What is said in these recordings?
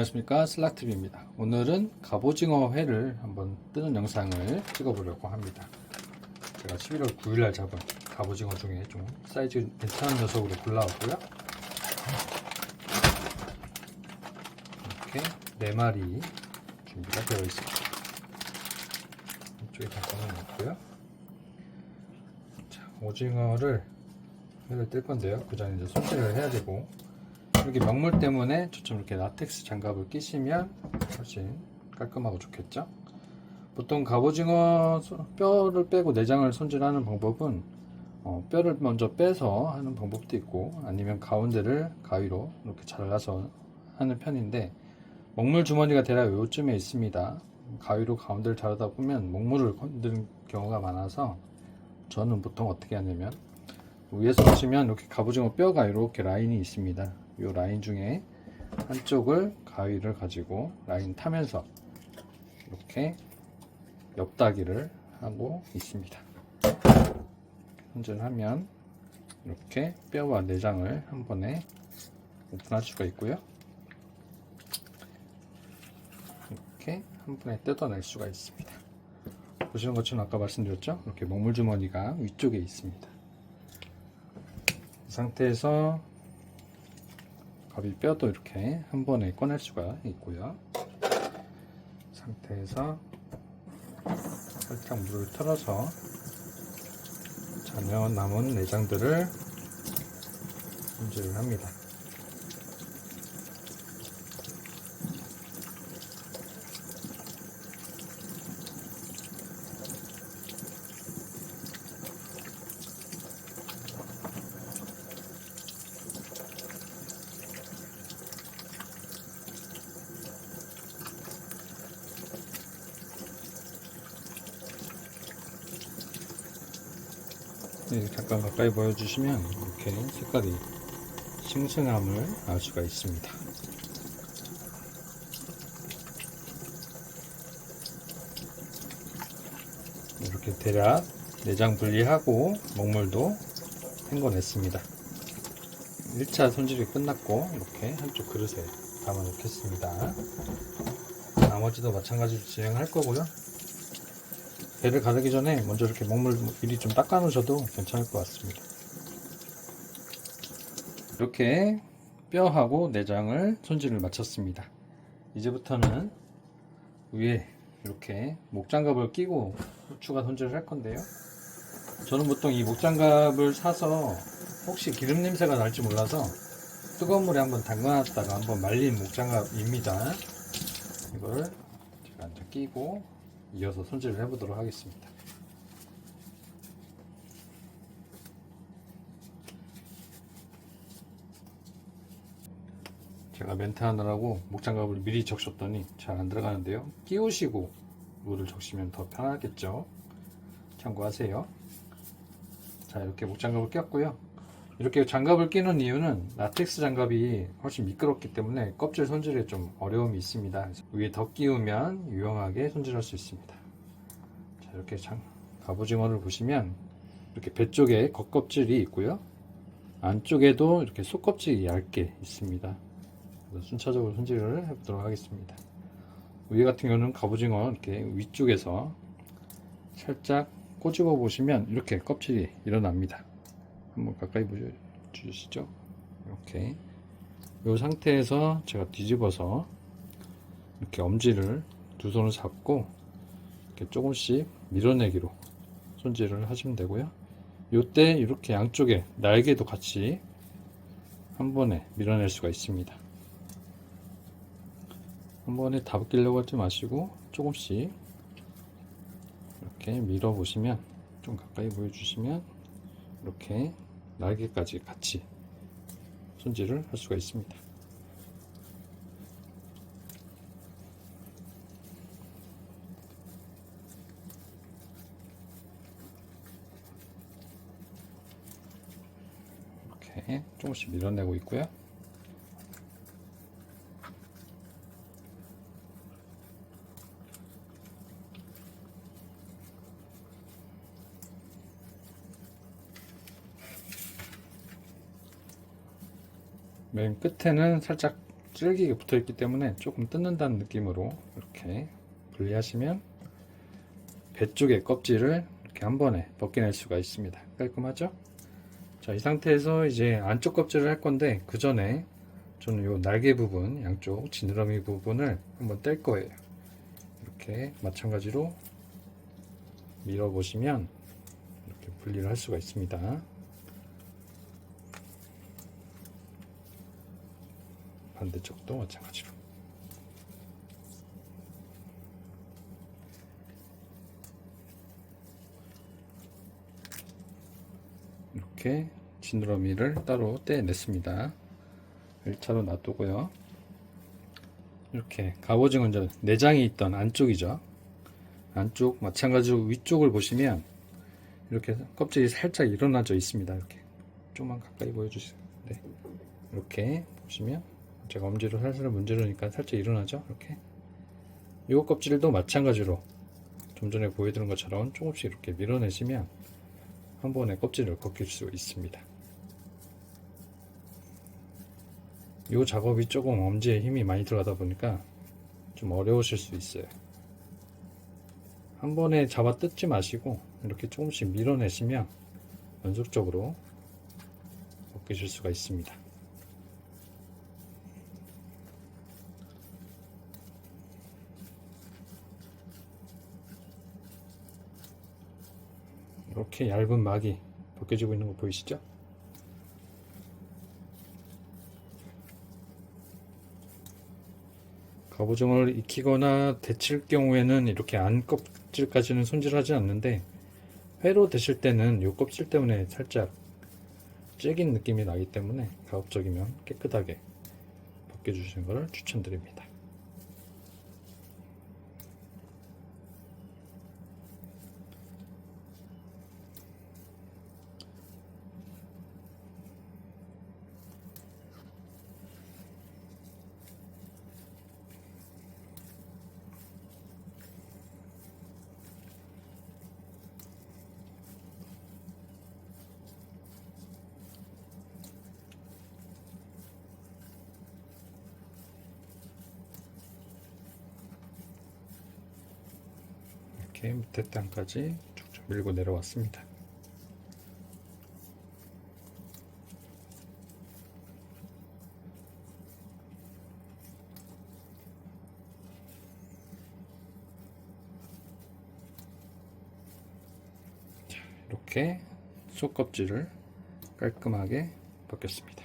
안녕하십니까, 슬라TV입니다. 오늘은 갑오징어 회를 한번 뜨는 영상을 찍어보려고 합니다. 제가 11월 9일날 잡은 갑오징어 중에 좀 사이즈 괜찮은 녀석으로 골라왔고요. 이렇게 4마리 준비가 되어 있습니다. 이쪽에 잠깐만 놓고요. 자, 오징어를 회를 뜰 건데요. 그 전에 이제 손질을 해야 되고, 여기 먹물 때문에 저처럼 이렇게 라텍스 장갑을 끼시면 훨씬 깔끔하고 좋겠죠. 보통 갑오징어 뼈를 빼고 내장을 손질하는 방법은 뼈를 먼저 빼서 하는 방법도 있고, 아니면 가운데를 가위로 이렇게 잘라서 하는 편인데, 먹물 주머니가 대략 요쯤에 있습니다. 가위로 가운데를 자르다 보면 먹물을 건드는 경우가 많아서, 저는 보통 어떻게 하냐면 위에서 보시면 이렇게 갑오징어 뼈가 이렇게 라인이 있습니다. 이 라인 중에 한쪽을 가위를 가지고 라인 타면서 이렇게 옆따기를 하고 있습니다. 손질하면 이렇게 뼈와 내장을 한 번에 오픈할 수가 있고요. 이렇게 한 번에 뜯어낼 수가 있습니다. 보시는 것처럼 아까 말씀드렸죠? 이렇게 먹물 주머니가 위쪽에 있습니다. 이 상태에서 가위 뼈도 이렇게 한 번에 꺼낼 수가 있고요. 이 상태에서 살짝 물을 털어서 잔여 남은 내장들을 손질을 합니다. 잠깐 가까이 보여주시면 이렇게 색깔이 싱싱함을 알 수가 있습니다. 이렇게 대략 내장 분리하고 먹물도 헹궈냈습니다. 1차 손질이 끝났고 이렇게 한쪽 그릇에 담아 놓겠습니다. 나머지도 마찬가지로 진행할 거고요. 배를 가르기 전에 먼저 이렇게 먹물 미리 좀 닦아 놓으셔도 괜찮을 것 같습니다. 이렇게 뼈하고 내장을 손질을 마쳤습니다. 이제부터는 위에 이렇게 목장갑을 끼고 추가 손질을 할 건데요. 저는 보통 이 목장갑을 사서 혹시 기름 냄새가 날지 몰라서 뜨거운 물에 한번 담가놨다가 한번 말린 목장갑입니다. 이걸 제가 이제 끼고 이어서 손질을 해보도록 하겠습니다. 제가 멘트 하느라고 목장갑을 미리 적셨더니 잘 안 들어가는데요. 끼우시고 물을 적시면 더 편하겠죠. 참고하세요. 자, 이렇게 목장갑을 꼈고요. 이렇게 장갑을 끼는 이유는 라텍스 장갑이 훨씬 미끄럽기 때문에 껍질 손질에 좀 어려움이 있습니다. 위에 더 끼우면 유용하게 손질할 수 있습니다. 자, 이렇게 갑오징어를 보시면 이렇게 배 쪽에 겉껍질이 있고요. 안쪽에도 이렇게 속껍질이 얇게 있습니다. 순차적으로 손질을 해보도록 하겠습니다. 위에 같은 경우는 갑오징어 이렇게 위쪽에서 살짝 꼬집어 보시면 이렇게 껍질이 일어납니다. 한번 가까이 보여주시죠. 이렇게 이 상태에서 제가 뒤집어서 이렇게 엄지를 두 손을 잡고 이렇게 조금씩 밀어내기로 손질을 하시면 되고요. 이때 이렇게 양쪽에 날개도 같이 한 번에 밀어낼 수가 있습니다. 한 번에 다 벗기려고 하지 마시고 조금씩 이렇게 밀어 보시면, 좀 가까이 보여주시면 이렇게 날개까지 같이 손질을 할 수가 있습니다. 이렇게 조금씩 밀어내고 있고요. 맨 끝에는 살짝 질기게 붙어 있기 때문에 조금 뜯는다는 느낌으로 이렇게 분리하시면 배 쪽의 껍질을 이렇게 한 번에 벗겨낼 수가 있습니다. 깔끔하죠? 자, 이 상태에서 이제 안쪽 껍질을 할 건데 그 전에 저는 요 날개 부분, 양쪽 지느러미 부분을 한번 뗄 거예요. 이렇게 마찬가지로 밀어 보시면 이렇게 분리를 할 수가 있습니다. 반대쪽도 마찬가지로. 이렇게 지느러미를 따로 떼냈습니다. 1차로 놔두고요. 이렇게 갑오징어 이제 내장이 있던 안쪽이죠. 안쪽 마찬가지로 위쪽을 보시면 이렇게 껍질이 살짝 일어나져 있습니다. 이렇게 좀만 가까이 보여주세요. 네. 이렇게 보시면 제가 엄지로 살살 문지르니까 살짝 일어나죠. 이렇게 이 껍질도 마찬가지로 좀 전에 보여드린 것처럼 조금씩 이렇게 밀어내시면 한 번에 껍질을 벗길 수 있습니다. 이 작업이 조금 엄지에 힘이 많이 들어가다 보니까 좀 어려우실 수 있어요. 한 번에 잡아 뜯지 마시고 이렇게 조금씩 밀어내시면 연속적으로 벗기실 수가 있습니다. 이렇게 얇은 막이 벗겨지고 있는 거 보이시죠? 갑오징어를 익히거나 데칠 경우에는 이렇게 안 껍질까지는 손질하지 않는데 회로 드실 때는 이 껍질 때문에 살짝 질긴 느낌이 나기 때문에 가급적이면 깨끗하게 벗겨주시는 것을 추천드립니다. 이렇게 밑에 땅까지 쭉쭉 밀고 내려왔습니다. 자, 이렇게 속껍질을 깔끔하게 벗겼습니다.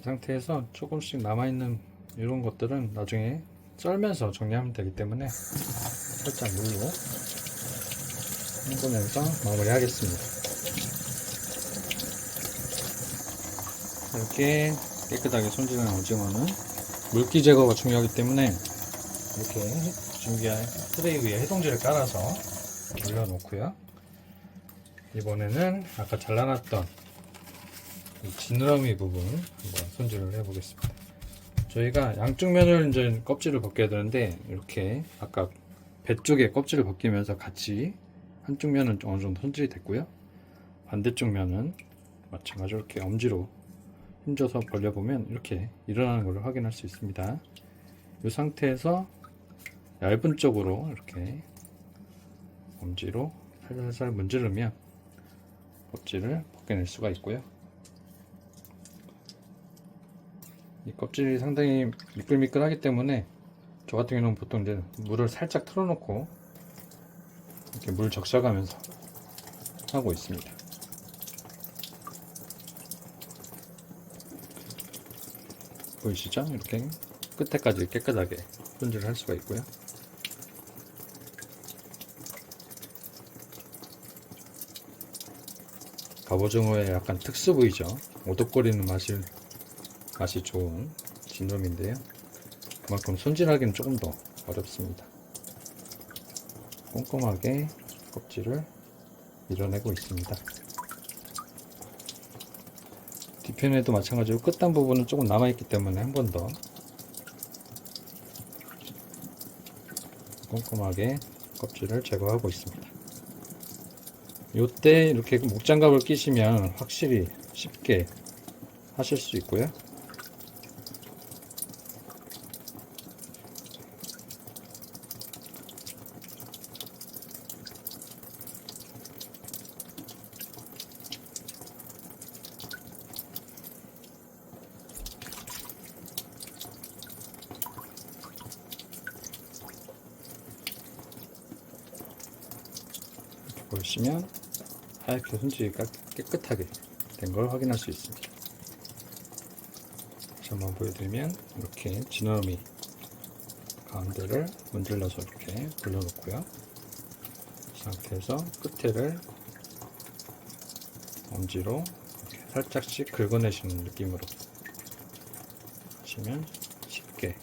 이 상태에서 조금씩 남아있는 이런 것들은 나중에 썰면서 정리하면 되기 때문에 살짝 물로 헹구면서 마무리 하겠습니다. 이렇게 깨끗하게 손질한 오징어는 물기 제거가 중요하기 때문에 이렇게 준비한 트레이 위에 해동지를 깔아서 올려놓고요. 이번에는 아까 잘라놨던 이 지느러미 부분 한번 손질을 해보겠습니다. 저희가 양쪽 면을 이제 껍질을 벗겨야 되는데 이렇게 아까 배 쪽에 껍질을 벗기면서 같이 한쪽 면은 어느 정도 손질이 됐고요. 반대쪽 면은 마찬가지로 이렇게 엄지로 힘줘서 벌려보면 이렇게 일어나는 걸 확인할 수 있습니다. 이 상태에서 얇은 쪽으로 이렇게 엄지로 살살 문지르면 껍질을 벗겨낼 수가 있고요. 이 껍질이 상당히 미끌미끌하기 때문에 저 같은 경우는 보통 이제 물을 살짝 틀어놓고 이렇게 물 적셔가면서 하고 있습니다. 보이시죠? 이렇게 끝에까지 깨끗하게 손질을 할 수가 있고요. 갑오징어의 약간 특수 부위죠. 오독거리는 맛이 좋은 진놈인데요. 그만큼 손질하기는 조금 더 어렵습니다. 꼼꼼하게 껍질을 밀어내고 있습니다. 뒤편에도 마찬가지로 끝단 부분은 조금 남아있기 때문에 한 번 더 꼼꼼하게 껍질을 제거하고 있습니다. 요때 이렇게 목장갑을 끼시면 확실히 쉽게 하실 수 있고요. 보시면 하얗게 손질이 깨끗하게 된 걸 확인할 수 있습니다. 다시 한번 보여드리면 이렇게 지느러미 가운데를 문질러서 이렇게 불려놓고요. 이 상태에서 끝에를 엄지로 이렇게 살짝씩 긁어내시는 느낌으로 하시면 쉽게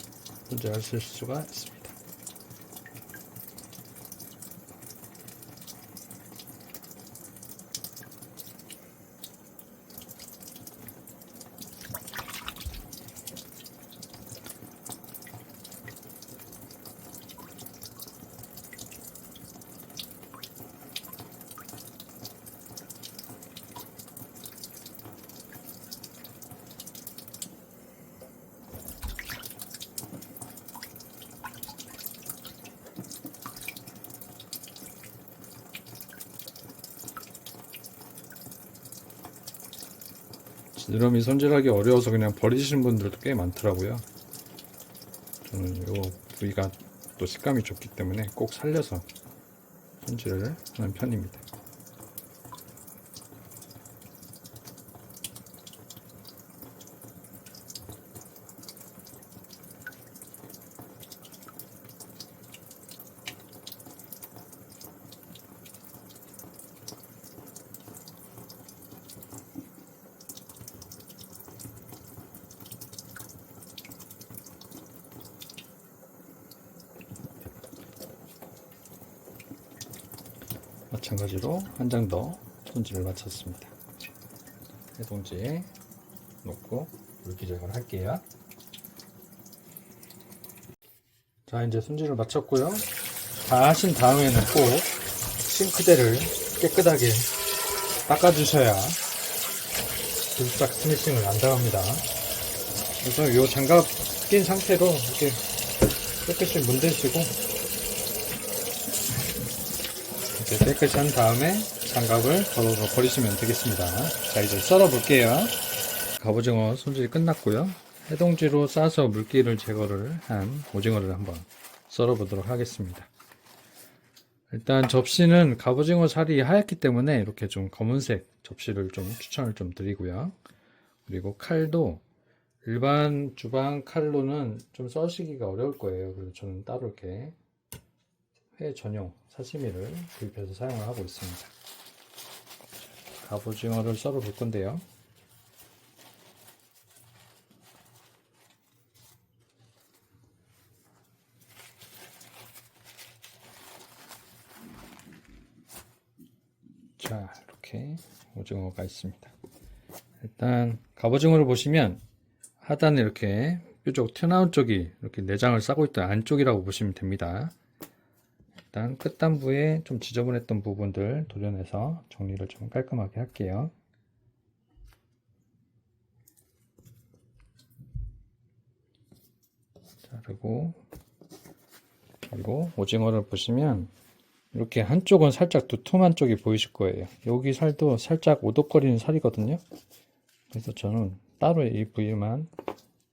손질하실 수가 있습니다. 지느러미 손질하기 어려워서 그냥 버리시는 분들도 꽤 많더라고요. 저는 이 부위가 또 식감이 좋기 때문에 꼭 살려서 손질을 하는 편입니다. 마찬가지로 한 장 더 손질을 마쳤습니다. 해동지에 놓고 물기적을 할게요. 자, 이제 손질을 마쳤고요. 다 하신 다음에는 꼭 싱크대를 깨끗하게 닦아주셔야 불싹 스매싱을 안 당합니다. 그래서 이 장갑 낀 상태로 이렇게 깨끗이 문대시고 이렇게 깨끗이 한 다음에 장갑을 걸어서 버리시면 되겠습니다. 자, 이제 썰어 볼게요. 갑오징어 손질이 끝났고요. 해동지로 싸서 물기를 제거를 한 오징어를 한번 썰어 보도록 하겠습니다. 일단 접시는 갑오징어 살이 하얗기 때문에 이렇게 좀 검은색 접시를 좀 추천을 좀 드리고요. 그리고 칼도 일반 주방 칼로는 좀 써시기가 어려울 거예요. 그래서 저는 따로 이렇게 회 전용 사시미를 구입해서 사용을 하고 있습니다. 갑오징어를 썰어 볼 건데요. 자, 이렇게 오징어가 있습니다. 일단 갑오징어를 보시면 하단에 이렇게 뾰족 튀어나온 쪽이 이렇게 내장을 싸고 있던 안쪽이라고 보시면 됩니다. 일단 끝단부에 좀 지저분했던 부분들 도려내서 정리를 좀 깔끔하게 할게요. 자르고, 그리고 오징어를 보시면 이렇게 한쪽은 살짝 두툼한 쪽이 보이실 거예요. 여기 살도 살짝 오독거리는 살이거든요. 그래서 저는 따로 이 부위만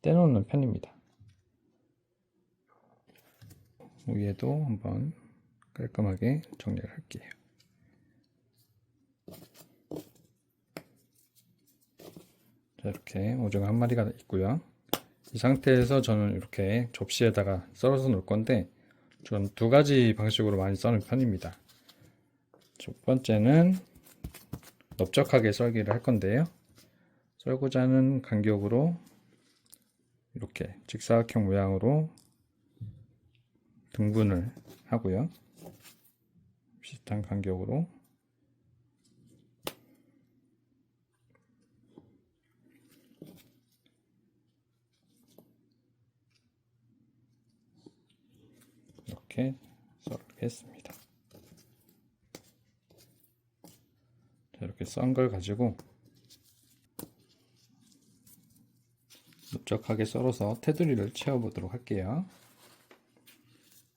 떼놓는 편입니다. 위에도 한번 깔끔하게 정리를 할게요. 자, 이렇게 오징어 한 마리가 있고요. 이 상태에서 저는 이렇게 접시에다가 썰어서 놓을 건데 전 두 가지 방식으로 많이 써는 편입니다. 첫 번째는 넓적하게 썰기를 할 건데요. 썰고자 하는 간격으로 이렇게 직사각형 모양으로 등분을 하고요. 비슷한 간격으로 이렇게 썰겠습니다. 썬 걸 가지고 넓적하게 썰어서 테두리를 채워보도록 할게요.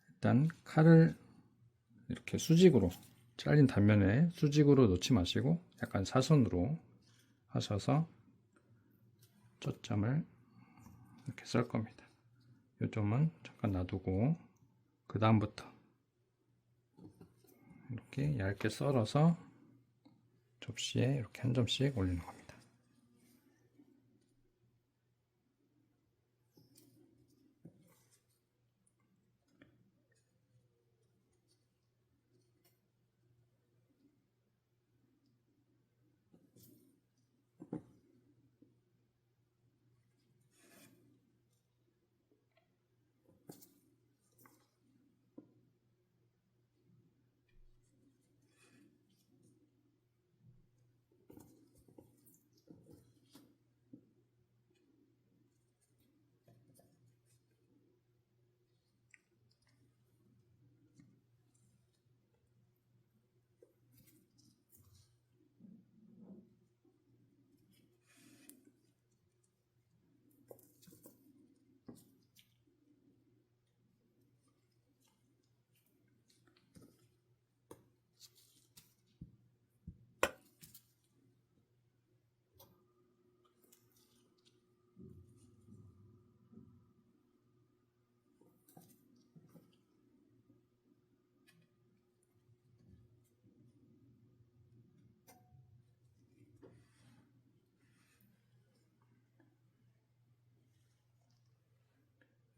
일단 칼을 이렇게 수직으로 잘린 단면에 수직으로 놓지 마시고 약간 사선으로 하셔서 초점을 이렇게 썰 겁니다. 요점은 잠깐 놔두고 그 다음부터 이렇게 얇게 썰어서 접시에 이렇게 한 점씩 올리는 겁니다.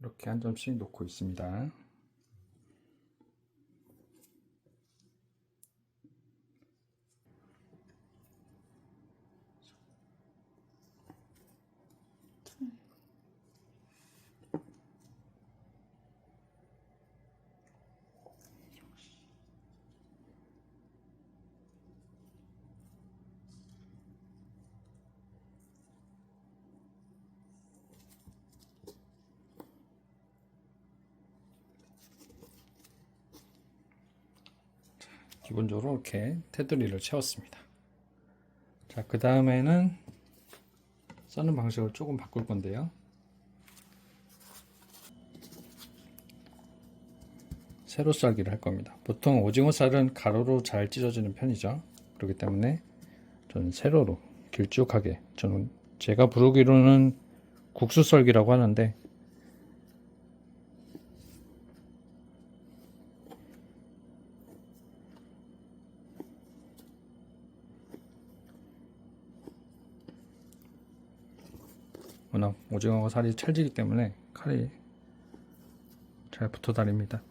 이렇게 한 점씩 놓고 있습니다. 기본적으로 이렇게 테두리를 채웠습니다. 자, 그 다음에는 써는 방식을 조금 바꿀 건데요. 세로 썰기를 할 겁니다. 보통 오징어 살은 가로로 잘 찢어지는 편이죠. 그렇기 때문에 저는 세로로 길쭉하게, 저는 제가 부르기로는 국수 썰기라고 하는데 워낙 오징어가 살이 찰지기 때문에 칼이 잘 붙어 다닙니다.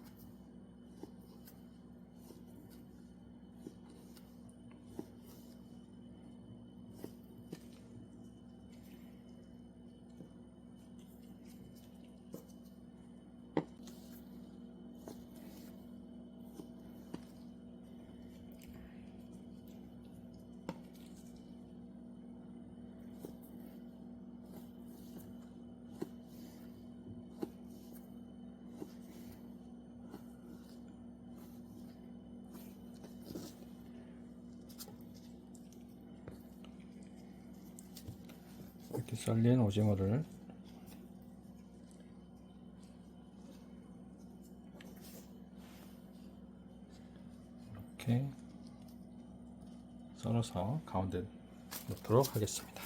이렇게 썰린 오징어를 이렇게 썰어서 가운데 놓도록 하겠습니다.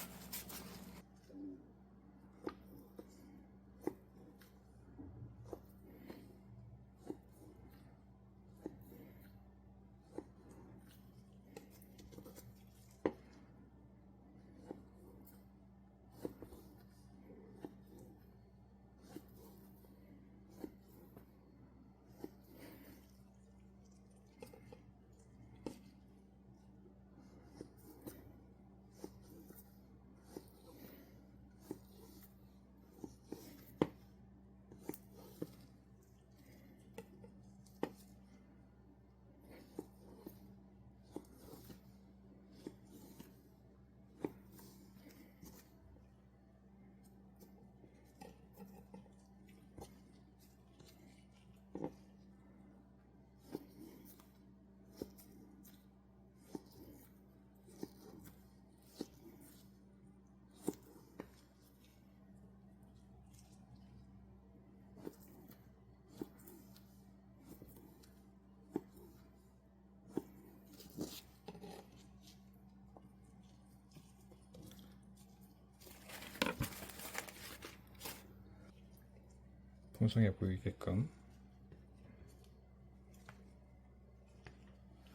풍성해 보이게끔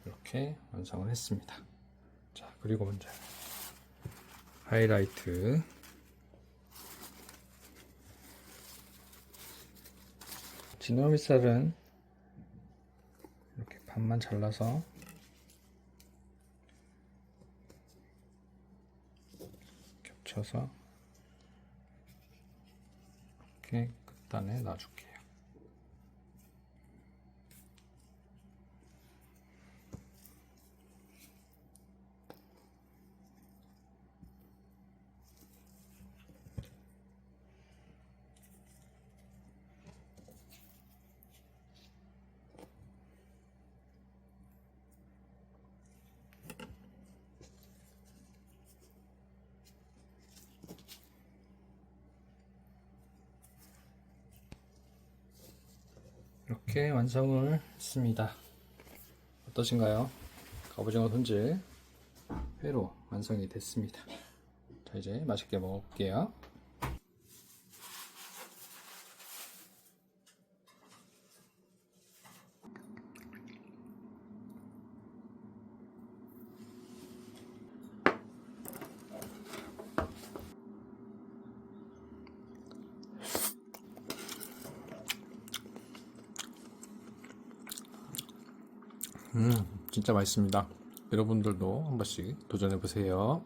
이렇게 완성을 했습니다. 자, 그리고 먼저 하이라이트. 지느러미살은 이렇게 반만 잘라서 겹쳐서 이렇게 끝단에 놔줄게요. 이렇게 완성을 했습니다. 어떠신가요? 갑오징어 손질 회로 완성이 됐습니다. 자, 이제 맛있게 먹어볼게요. 진짜 맛있습니다. 여러분들도 한 번씩 도전해 보세요.